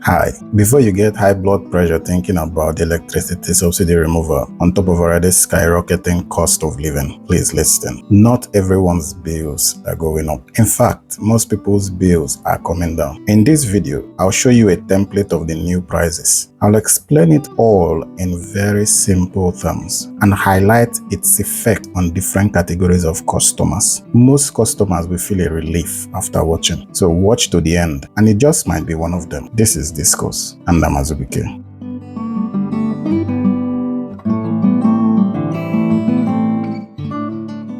Hi, before you get high blood pressure thinking about the electricity subsidy removal on top of already skyrocketing cost of living, please listen. Not everyone's bills are going up. In fact, most people's bills are coming down. In this video, I'll show you a template of the new prices. I'll explain it all in very simple terms and highlight its effect on different categories of customers. Most customers will feel a relief after watching, so watch to the end and it just might be one of them. This is Discourse and I'm Azubuike.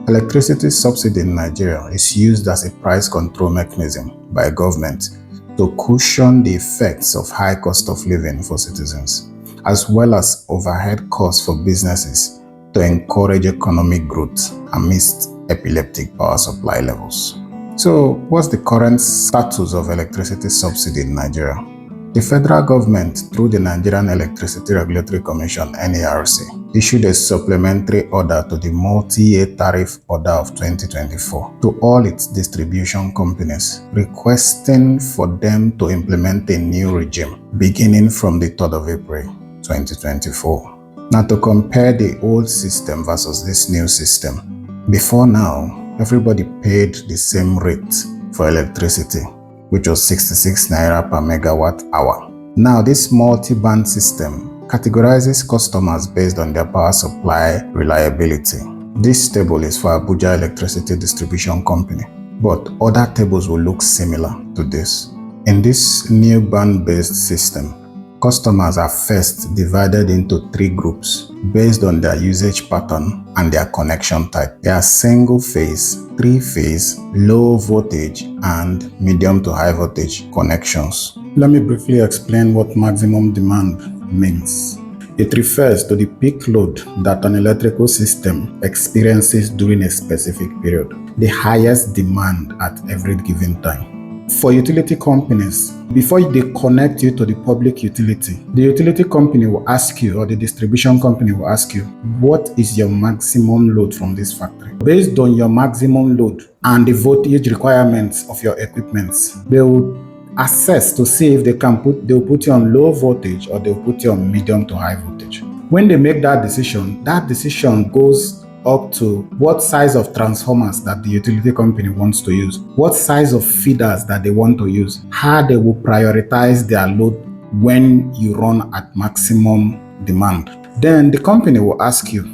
Electricity subsidy in Nigeria is used as a price control mechanism by government to cushion the effects of high cost of living for citizens, as well as overhead costs for businesses to encourage economic growth amidst epileptic power supply levels. So, what's the current status of electricity subsidy in Nigeria? The federal government, through the Nigerian Electricity Regulatory Commission (NERC), issued a supplementary order to the multi-year tariff order of 2024 to all its distribution companies, requesting for them to implement a new regime beginning from the 3rd of April 2024. Now, to compare the old system versus this new system, before now, everybody paid the same rate for electricity, which was 66 naira per megawatt hour. Now, this multi-band system categorizes customers based on their power supply reliability. This table is for Abuja Electricity Distribution Company, but other tables will look similar to this. In this new band-based system, customers are first divided into 3 groups based on their usage pattern and their connection type. They are single phase, 3-phase, low voltage, and medium to high voltage connections. Let me briefly explain what maximum demand means. It refers to the peak load that an electrical system experiences during a specific period, the highest demand at every given time. For utility companies, before they connect you to the public utility, the utility company will ask you, or the distribution company will ask you, what is your maximum load from this factory? Based on your maximum load and the voltage requirements of your equipment, they will assess to see if they'll put you on low voltage or they'll put you on medium to high voltage. When they make that decision goes up to what size of transformers that the utility company wants to use, what size of feeders that they want to use, how they will prioritize their load when you run at maximum demand. Then the company will ask you,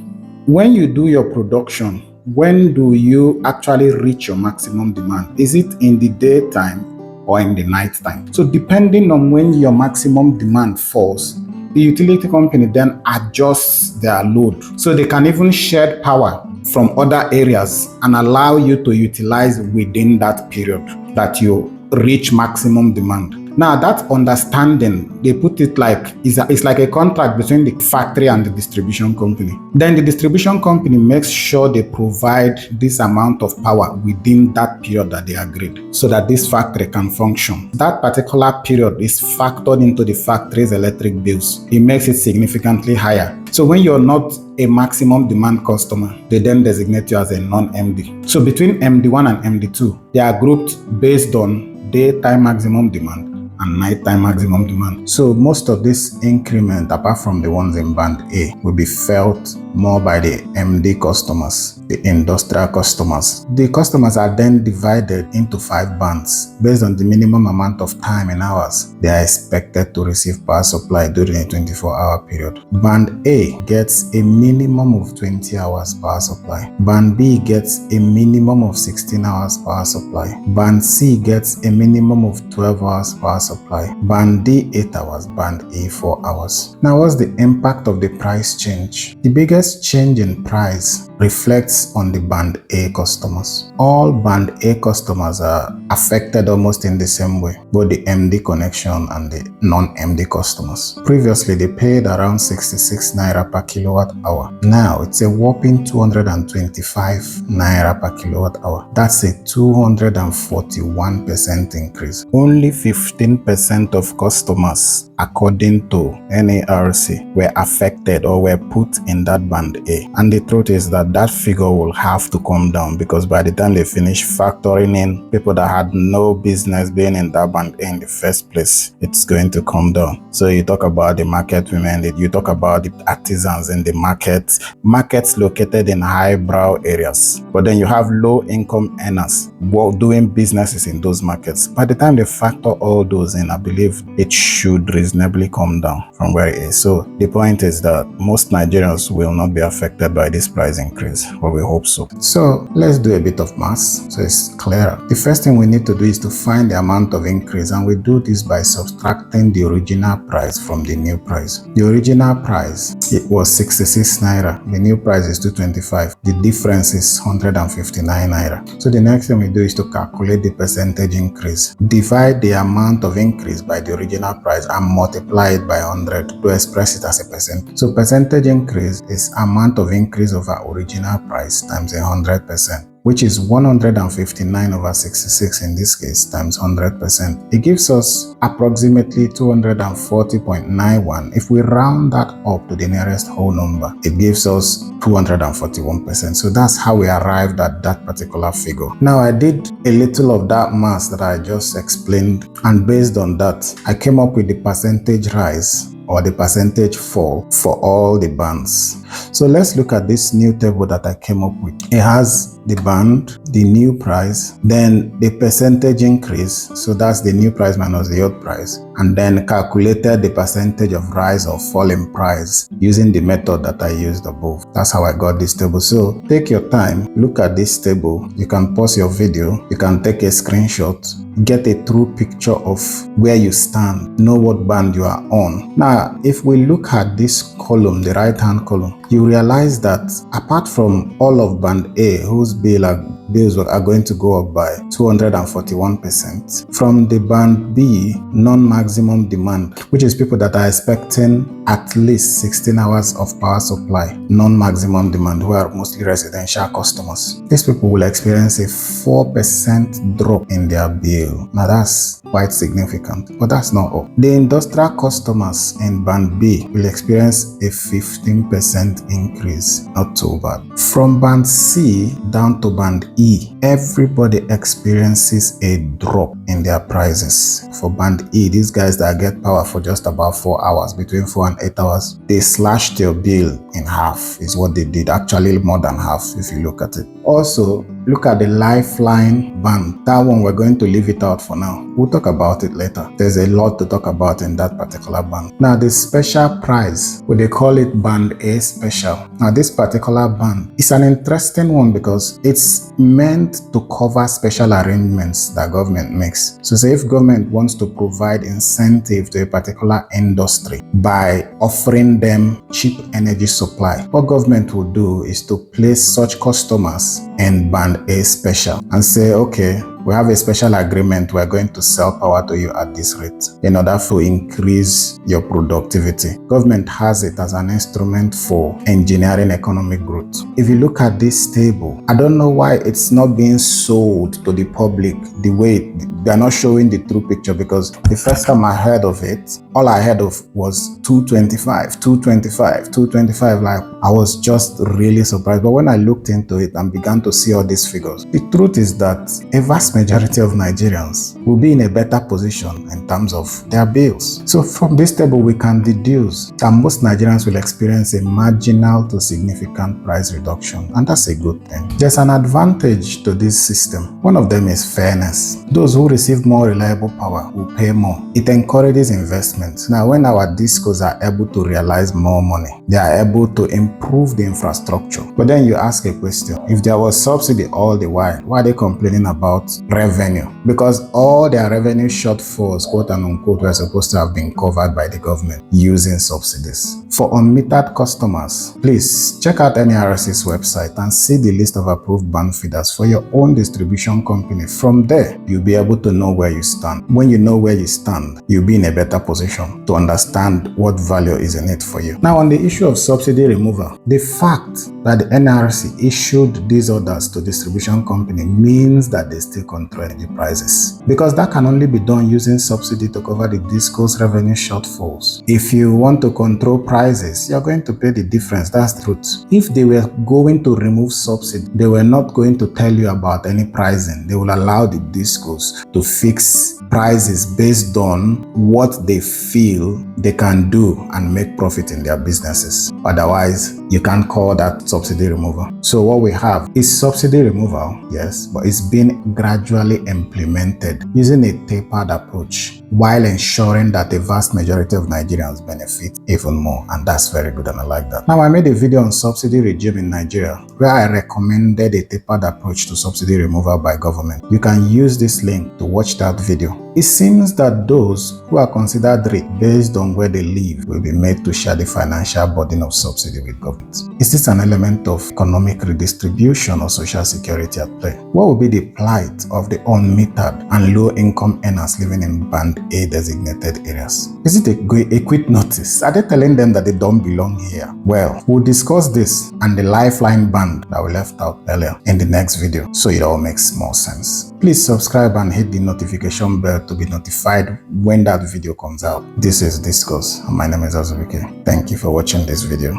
when you do your production, when do you actually reach your maximum demand? Is it in the daytime or in the night time? So depending on when your maximum demand falls, the utility company then adjusts their load. So they can even shed power from other areas and allow you to utilize within that period that you reach maximum demand. Now, that understanding, they put it like, it's like a contract between the factory and the distribution company. Then the distribution company makes sure they provide this amount of power within that period that they agreed, so that this factory can function. That particular period is factored into the factory's electric bills. It makes it significantly higher. So when you're not a maximum demand customer, they then designate you as a non-MD. So between MD1 and MD2, they are grouped based on daytime maximum demand and nighttime maximum demand. So most of this increment, apart from the ones in band A, will be felt more by the MD customers, the industrial customers. The customers are then divided into 5 bands based on the minimum amount of time in hours they are expected to receive power supply during a 24-hour period. Band A gets a minimum of 20 hours power supply. Band B gets a minimum of 16 hours power supply. Band C gets a minimum of 12 hours power supply. Band D 8 hours, band E 4 hours. Now, what's the impact of the price change? The biggest change in price reflects on the band A customers. All band A customers are affected almost in the same way, both the MD connection and the non-MD customers. Previously, they paid around 66 naira per kilowatt hour. Now, it's a whopping 225 naira per kilowatt hour. That's a 241% increase. Only 15% of customers, according to NERC, were affected or were put in that band A. And the truth is that that that figure will have to come down, because by the time they finish factoring in people that had no business being in that band A in the first place, it's going to come down. So you talk about the market women, you talk about the artisans in the markets located in highbrow areas, but then you have low income earners doing businesses in those markets. By the time they factor all those in, I believe it should reasonably come down from where it is. So the point is that most Nigerians will not be affected by this price increase, but we hope so. So let's do a bit of maths so it's clearer. The first thing we need to do is to find the amount of increase, and we do this by subtracting the original price from the new price. The original price, it was 66 naira. The new price is 225. The difference is 159 naira. So the next thing we do is to calculate the percentage increase. Divide the amount of increase by the original price and multiply it by 100 to express it as a percent. So percentage increase is amount of increase over original price times 100%, which is 159 over 66 in this case times 100%. It gives us approximately 240.91. If we round that up to the nearest whole number, it gives us 241%. So that's how we arrived at that particular figure. Now I did a little of that math that I just explained, and based on that, I came up with the percentage rise or the percentage fall for all the bands. So let's look at this new table that I came up with. It has the band, the new price, then the percentage increase, so that's the new price minus the old price, and then calculated the percentage of rise or fall in price using the method that I used above. That's how I got this table. So take your time, look at this table. You can pause your video, you can take a screenshot, get a true picture of where you stand, know what band you are on. Now, if we look at this column, the right hand column, you realize that apart from all of band A, whose bills are going to go up by 241%, from the band B, non-maximum demand, which is people that are expecting at least 16 hours of power supply, non-maximum demand, who are mostly residential customers. These people will experience a 4% drop in their bill. Now that's quite significant, but that's not all. The industrial customers in band B will experience a 15% increase, not too bad. From band C down to band E, everybody experiences a drop in their prices. For band E, these guys that get power for just about 4 hours, between 4 and 8 hours, they slashed their bill in half, is what they did. Actually more than half if you look at it. Also, look at the lifeline band. That one, we're going to leave it out for now. We'll talk about it later. There's a lot to talk about in that particular band. Now, the special price, they call it band A special. Now, this particular band is an interesting one because it's meant to cover special arrangements that government makes. So say if government wants to provide incentive to a particular industry by offering them cheap energy supply, what government will do is to place such customers in band A special and say, okay, we have a special agreement, we're going to sell power to you at this rate in order to increase your productivity. Government has it as an instrument for engineering economic growth. If you look at this table, I don't know why it's not being sold to the public the way they're not showing the true picture, because the first time I heard of it, all I heard of was 225. Like, I was just really surprised. But when I looked into it and began to see all these figures, the truth is that a vast majority of Nigerians will be in a better position in terms of their bills. So from this table, we can deduce that most Nigerians will experience a marginal to significant price reduction, and that's a good thing. There's an advantage to this system. One of them is fairness. Those who receive more reliable power will pay more. It encourages investment. Now, when our discos are able to realize more money, they are able to improve the infrastructure. But then you ask a question, if there was subsidy all the while, why are they complaining about revenue? Because all their revenue shortfalls, quote and unquote, were supposed to have been covered by the government using subsidies. For unmetered customers, please check out NERC's website and see the list of approved band feeders for your own distribution company. From there, you'll be able to know where you stand. When you know where you stand, you'll be in a better position to understand what value is in it for you. Now, on the issue of subsidy removal, removal. The fact that the NERC issued these orders to distribution company means that they still control energy prices, because that can only be done using subsidy to cover the Discourse revenue shortfalls. If you want to control prices, you're going to pay the difference. That's the truth. If they were going to remove subsidy, they were not going to tell you about any pricing. They will allow the Discourse to fix prices based on what they feel they can do and make profit in their businesses. Otherwise, you can't call that subsidy removal. So what we have is subsidy removal, yes, but it's been gradually implemented using a tapered approach while ensuring that the vast majority of Nigerians benefit even more, and that's very good and I like that. Now, I made a video on subsidy regime in Nigeria where I recommended a tapered approach to subsidy removal by government. You can use this link to watch that video. It seems that those who are considered rich based on where they live will be made to share the financial burden of subsidy with government. Is this an element of economic redistribution or social security at play? What will be the plight of the unmetered and low-income earners living in Band A designated areas? Is it a quick notice? Are they telling them that they don't belong here? Well, we'll discuss this and the lifeline band that we left out earlier in the next video, so it all makes more sense. Please subscribe and hit the notification bell to be notified when that video comes out. This is Discourse, and my name is Azubuike. Thank you for watching this video.